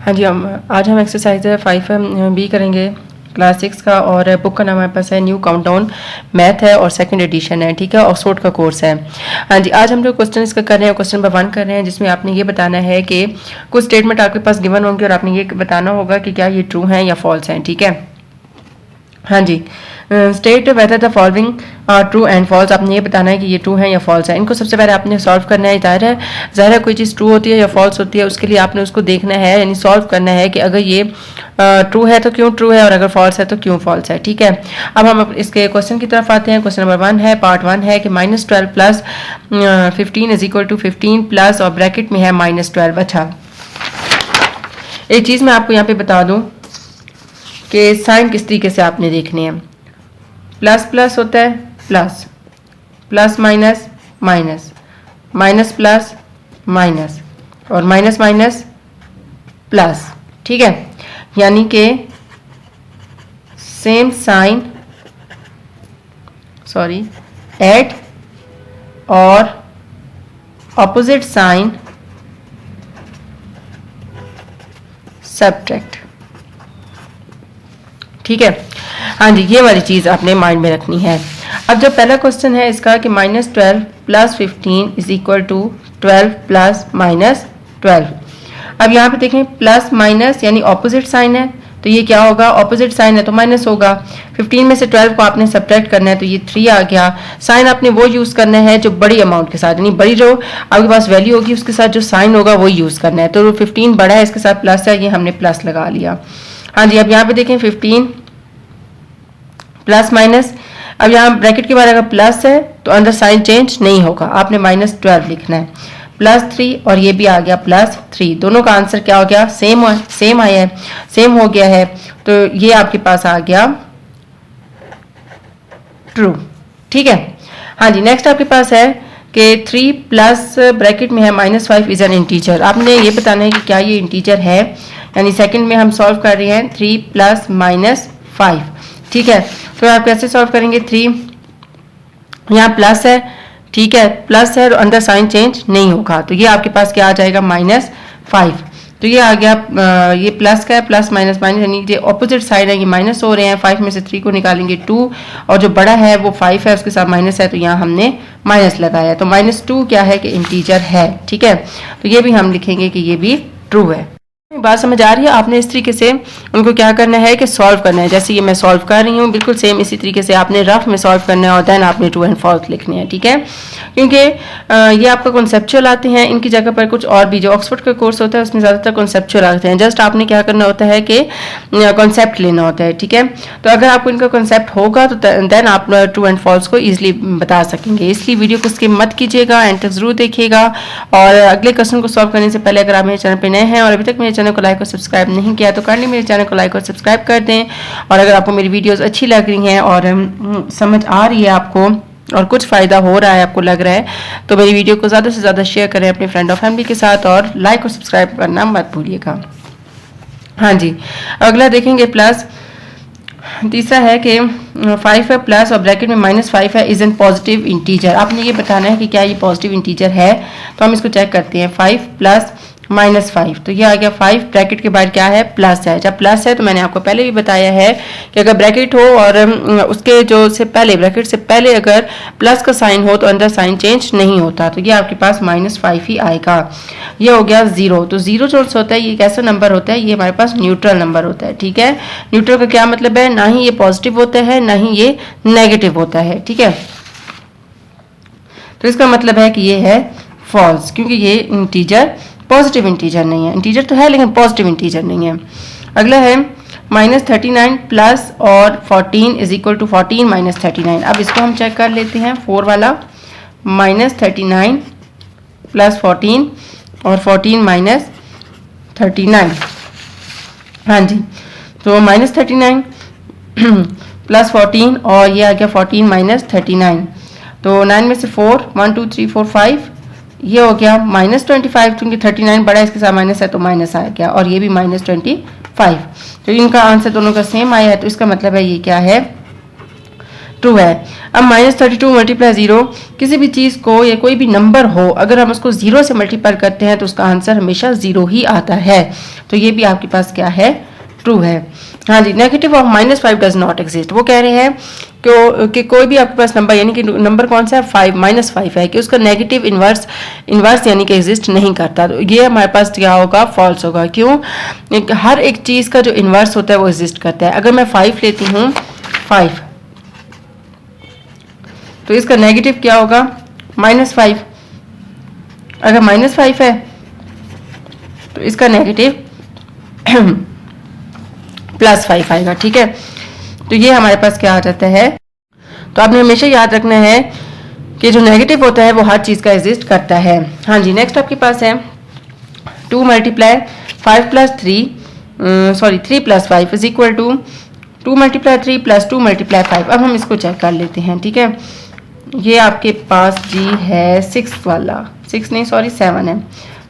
हाँ जी, आज हम एक्सरसाइज 5B करेंगे क्लास 6 का, और बुक का नाम हमारे पास है न्यू काउंटडाउन मैथ है और सेकंड एडिशन है, ठीक है, ऑक्सफोर्ड का कोर्स है। हाँ जी, आज हम जो क्वेश्चन इसका कर रहे हैं, क्वेश्चन नंबर 1 कर रहे हैं, जिसमें आपने ये बताना है कि कुछ स्टेटमेंट आपके पास गिवन होंगे और आपने ये बताना होगा कि क्या ये ट्रू हैं या फॉल्स हैं, ठीक है। हाँ जी, state whether the following true and false, आपने ये बताना है कि ये ट्रू है या फॉल्स है। इनको सबसे पहले आपने सॉल्व करना है। ज़ाहिर है कोई चीज़ ट्रू होती है या फॉल्स होती है, उसके लिए आपने उसको देखना है, यानी सॉल्व करना है कि अगर ये ट्रू है तो क्यों ट्रू है और अगर फॉल्स है तो क्यों फॉल्स है, ठीक है। अब हम इसके क्वेश्चन की तरफ आते हैं। क्वेश्चन नंबर 1 है, पार्ट 1 है कि -12 plus 15 is equal to 15 plus और ब्रैकेट में है -12। अच्छा, एक चीज़ मैं आपको यहाँ पे बता दूँ कि साइन किस तरीके से आपने देखने हैं। प्लस प्लस होता है plus, plus minus minus, minus plus minus और माइनस माइनस प्लस, ठीक है। यानी कि सेम साइन, सॉरी, ऐड और ऑपोजिट साइन सब्ट्रैक्ट, ठीक है। हाँ जी, ये वाली चीज़ आपने माइंड में रखनी है। अब जो पहला क्वेश्चन है इसका कि -12 plus 15 is equal to 12 plus -12। अब यहाँ पे देखें प्लस माइनस यानी ऑपोजिट साइन है, तो ये क्या होगा, ऑपोजिट साइन है तो माइनस होगा। 15 में से 12 को आपने सब्ट्रैक्ट करना है तो ये 3 आ गया। साइन आपने वो यूज़ करना है जो बड़ी अमाउंट के साथ, यानी बड़ी जो आपके पास वैल्यू होगी उसके साथ जो साइन होगा वो यूज़ करना है। तो 15 बड़ा है, इसके साथ प्लस है, ये हमने प्लस लगा लिया। हाँ जी, अब यहाँ पे देखें 15 प्लस माइनस, अब यहाँ ब्रैकेट के बाद अगर प्लस है तो अंदर साइन चेंज नहीं होगा, आपने -12 लिखना है। +3 और ये भी आ गया +3, दोनों का आंसर क्या हो गया, सेम आया है, सेम हो गया है, तो ये आपके पास आ गया ट्रू, ठीक है। हाँ जी, नेक्स्ट आपके पास है कि 3 प्लस ब्रैकेट में है -5 इज एन इंटीजर। आपने ये बताना है कि क्या ये इंटीजर है, यानी सेकंड में हम सॉल्व कर रहे हैं 3 प्लस -5, ठीक है। तो आप कैसे सॉल्व करेंगे, 3 यहाँ प्लस है, ठीक है, प्लस है तो अंदर साइन चेंज नहीं होगा, तो ये आपके पास क्या आ जाएगा -5। तो ये आ गया, ये प्लस का है, प्लस माइनस माइनस, यानी जो ऑपोजिट साइड है ये माइनस हो रहे हैं। 5 में से 3 को निकालेंगे 2, और जो बड़ा है वो 5 है, उसके साथ माइनस है तो यहाँ हमने माइनस लगाया, तो -2 क्या है कि इंटीजर है, ठीक है। तो ये भी हम लिखेंगे कि ये भी ट्रू है। बात समझ आ रही है। आपने इस तरीके से उनको क्या करना है कि सॉल्व करना है, जैसे ये मैं सॉल्व कर रही हूँ, बिल्कुल सेम इसी तरीके से आपने रफ में सॉल्व करना है और देन आपने ट्रू एंड फॉल्स लिखने हैं, ठीक है। क्योंकि ये आपका कॉन्सेप्चुअल आते हैं, इनकी जगह पर कुछ और भी, जो ऑक्सफोर्ड का कोर्स होता है उसमें ज़्यादातर कॉन्सेप्चुअल आते हैं। जस्ट आपने क्या करना होता है कि कॉन्सेप्ट लेना होता है, ठीक है। तो अगर आपको इनका कॉन्सेप्ट होगा तो देन आप ट्रू एंड फॉल्स को ईजिली बता सकेंगे। इसलिए वीडियो को स्किप मत कीजिएगा, एंड तक जरूर देखिएगा। और अगले क्वेश्चन को सॉल्व करने से पहले अगर आप मेरे चैनल पर नए हैं और अभी तक मेरे चैनल को लाइक और सब्सक्राइब नहीं किया तो काइंडली मेरे चैनल को लाइक और सब्सक्राइब कर दें। और अगर आपको मेरी वीडियोस अच्छी लग रही हैं और समझ आ रही है आपको और कुछ फ़ायदा हो रहा है, आपको लग रहा है, तो मेरी वीडियो को ज़्यादा से ज़्यादा शेयर करें अपने फ्रेंड और फैमिली के साथ, और लाइक और सब्सक्राइब करना मत भूलिएगा। हाँ जी, अगला देखेंगे प्लस, तीसरा है कि 5 है प्लस और ब्रैकेट में -5 है, इज एन पॉजिटिव इंटीजर। आपने ये बताना है कि क्या ये पॉजिटिव इंटीजर है, तो हम इसको चेक करते हैं। 5 प्लस -5, तो ये आ गया 5, ब्रैकेट के बाद क्या है, प्लस है। जब प्लस है तो मैंने आपको पहले भी बताया है कि अगर ब्रैकेट हो और उसके जो से पहले, ब्रैकेट से पहले अगर प्लस का साइन हो तो अंदर साइन चेंज नहीं होता, तो ये आपके पास -5 ही आएगा। ये हो गया 0, तो 0 जो होता है ये कैसा नंबर होता है, ये हमारे पास न्यूट्रल नंबर होता है, ठीक है। न्यूट्रल का क्या मतलब है, ना ही ये पॉजिटिव होता है ना ही ये नेगेटिव होता है, ठीक है। तो इसका मतलब है कि ये है फॉल्स, क्योंकि ये इंटीजर पॉजिटिव इंटीजर नहीं है। इंटीजर तो है लेकिन पॉजिटिव इंटीजर नहीं है। अगला है -39 प्लस और 14 इज इक्वल टू 14 - 39। अब इसको हम चेक कर लेते हैं, 4 वाला, -39 प्लस 14 और 14 - 39। हाँ जी, तो -39 प्लस 14 और ये आ गया 14 - 39, तो 9 में से 4, 1 2 3 4 5, ये हो गया -25, क्योंकि 39 बड़ा है, इसके साथ माइनस है तो माइनस आ गया, और ये भी -25, तो इनका आंसर दोनों का सेम आया है, तो इसका मतलब है ये क्या है, ट्रू है। अब -32 मल्टीप्लाई 0, किसी भी चीज़ को या कोई भी नंबर हो अगर हम उसको 0 से मल्टीप्लाई करते हैं तो उसका आंसर हमेशा 0 ही आता है। तो ये भी आपके पास क्या है, ट्रू है। हाँ जी, negative of -5 does not exist. वो कह रहे हैं कि कोई भी आपके पास नंबर, यानी कि नंबर कौन सा है, 5 -5 है, कि उसका नेगेटिव इन्वर्स यानी कि एग्जिस्ट नहीं करता। तो ये हमारे पास क्या होगा, फॉल्स होगा। क्यों? हर एक चीज़ का जो इन्वर्स होता है वो एग्जिस्ट करता है। अगर मैं 5 लेती हूँ, 5, तो इसका नेगेटिव क्या होगा, -5। अगर -5 है तो इसका नेगेटिव +5 आएगा। ठीक है, तो ये हमारे पास क्या आ जाता है। तो आपने हमेशा याद रखना है कि जो नेगेटिव होता है वो हर चीज़ का एग्जिस्ट करता है। हाँ जी, नेक्स्ट आपके पास है 2 multiply 5 plus 3 3 plus 5 is equal to 2 multiply 3 plus 2 multiply 5। अब हम इसको चेक कर लेते हैं। ठीक है, ये आपके पास जी है 6 वाला, 6 नहीं सॉरी 7 है।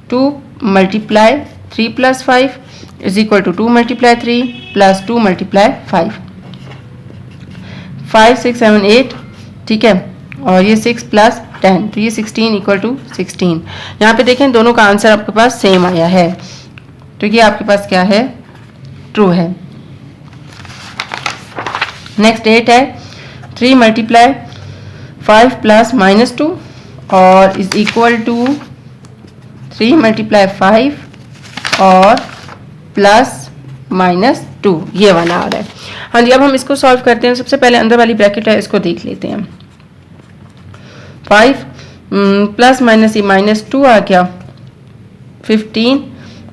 2 multiply 3 plus 5 is equal to 2 multiply 3 plus 2 multiply 5, 5 6 7 8। ठीक है, और ये 6 प्लस 10, तो ये 16 इक्वल टू 16। यहाँ पे देखें दोनों का आंसर आपके पास सेम आया है, तो ये आपके पास क्या है, ट्रू है। नेक्स्ट 8 है 3 मल्टीप्लाई 5 प्लस -2 और इज इक्वल टू 3 मल्टीप्लाई 5 और प्लस -2, ये वाला आ रहा है। हाँ जी, अब हम इसको सॉल्व करते हैं। सबसे पहले अंदर वाली ब्रैकेट है, इसको देख लेते हैं। 5 प्लस माइनस ये -2 आ गया, 15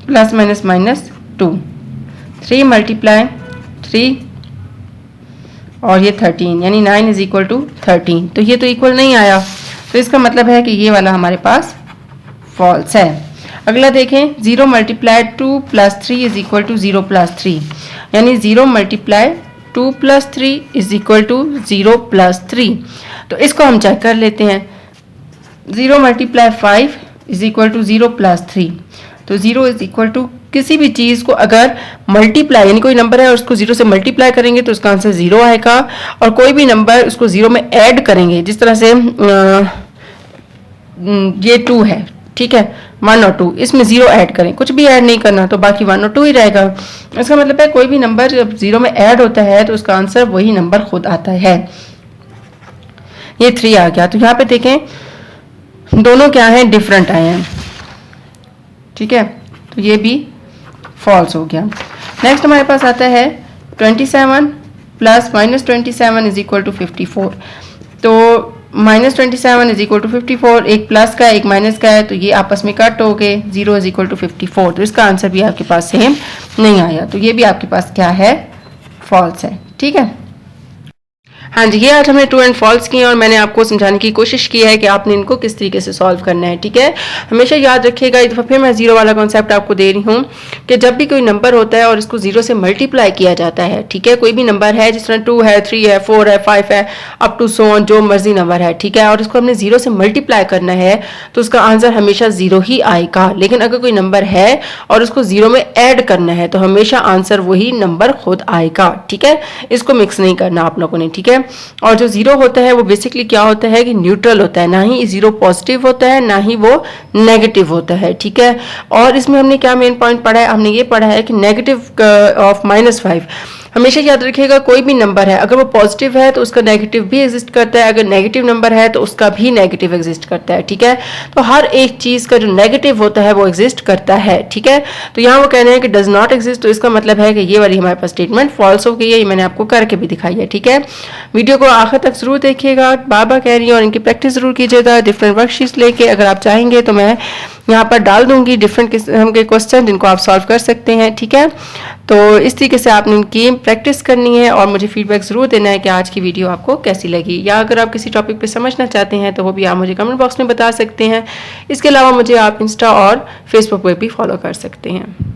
प्लस माइनस -2, 3 मल्टीप्लाई 3 और ये 13, यानी 9 इज इक्वल टू 13। तो ये तो इक्वल नहीं आया, तो इसका मतलब है कि ये वाला हमारे पास फॉल्स है। अगला देखें 0 multiply 2 plus 3 is equal to 0 plus 3, यानी 0 multiply 2 plus 3 is equal to 0 plus 3। तो इसको हम चेक कर लेते हैं। 0 multiply 5 is equal to 0 plus 3, तो 0 इज इक्वल टू किसी भी चीज़ को अगर मल्टीप्लाई, यानी कोई नंबर है और उसको 0 से मल्टीप्लाई करेंगे तो उसका आंसर 0 आएगा, और कोई भी नंबर उसको 0 में ऐड करेंगे, जिस तरह से ये 2 है, ठीक है, 1 और 2, इसमें 0 ऐड करें, कुछ भी ऐड नहीं करना, तो बाकी 1 और 2 ही रहेगा। इसका मतलब है कोई भी नंबर जब 0 में ऐड होता है तो उसका आंसर वही नंबर खुद आता है। ये 3 आ गया, तो यहाँ पे देखें दोनों क्या हैं, डिफरेंट आए हैं। ठीक है, तो ये भी फॉल्स हो गया। नेक्स्ट हमारे पास आता है 27 प्लस -27 इज इक्वल टू 54। तो -27 इज इक्वल टू 54, एक प्लस का एक माइनस का है, तो ये आपस में कट हो गए, 0 इज इक्वल टू 54। तो इसका आंसर भी आपके पास सेम नहीं आया, तो ये भी आपके पास क्या है, फॉल्स है। ठीक है, हाँ जी, ये आज हमने ट्रू एंड फॉल्स किए और मैंने आपको समझाने की कोशिश की है कि आपने इनको किस तरीके से सॉल्व करना है। ठीक है, हमेशा याद रखिएगा, एक दफ़ा फिर मैं 0 वाला कॉन्सेप्ट आपको दे रही हूँ कि जब भी कोई नंबर होता है और इसको 0 से मल्टीप्लाई किया जाता है, ठीक है, कोई भी नंबर है, जिस तरह 2 है, 3 है, 4 है, 5 है, अप टू सो ऑन, जो मर्जी नंबर है, ठीक है, और इसको हमने 0 से मल्टीप्लाई करना है तो उसका आंसर हमेशा 0 ही आएगा। लेकिन अगर कोई नंबर है और उसको 0 में ऐड करना है तो हमेशा आंसर वही नंबर खुद आएगा। ठीक है, इसको मिक्स नहीं करना आप लोगों ने। ठीक है, और जो 0 होता है वो बेसिकली क्या होता है कि न्यूट्रल होता है, ना ही 0 पॉजिटिव होता है ना ही वो नेगेटिव होता है। ठीक है, और इसमें हमने क्या मेन पॉइंट पढ़ा है, हमने ये पढ़ा है कि नेगेटिव ऑफ -5, हमेशा याद रखिएगा कोई भी नंबर है अगर वो पॉजिटिव है तो उसका नेगेटिव भी एग्जिस्ट करता है, अगर नेगेटिव नंबर है तो उसका भी नेगेटिव एग्जिस्ट करता है। ठीक है, तो हर एक चीज़ का जो नेगेटिव होता है वो एग्जिस्ट करता है। ठीक है, तो यहाँ वो कह रहे हैं कि डज नॉट एग्जिस्ट, तो इसका मतलब है कि ये वाली हमारे पास स्टेटमेंट फॉल्स हो गई है। ये मैंने आपको करके भी दिखाई है। ठीक है, वीडियो को आखिर तक जरूर देखिएगा, बाबा कह रही है, और इनकी प्रैक्टिस जरूर कीजिएगा डिफरेंट वर्कशीट्स लेके। अगर आप चाहेंगे तो मैं यहाँ पर डाल दूंगी डिफरेंट किस्म के क्वेश्चन जिनको आप सॉल्व कर सकते हैं। ठीक है, तो इस तरीके से आपने इनकी प्रैक्टिस करनी है और मुझे फीडबैक ज़रूर देना है कि आज की वीडियो आपको कैसी लगी, या अगर आप किसी टॉपिक पे समझना चाहते हैं तो वो भी आप मुझे कमेंट बॉक्स में बता सकते हैं। इसके अलावा मुझे आप इंस्टा और फेसबुक पे भी फॉलो कर सकते हैं।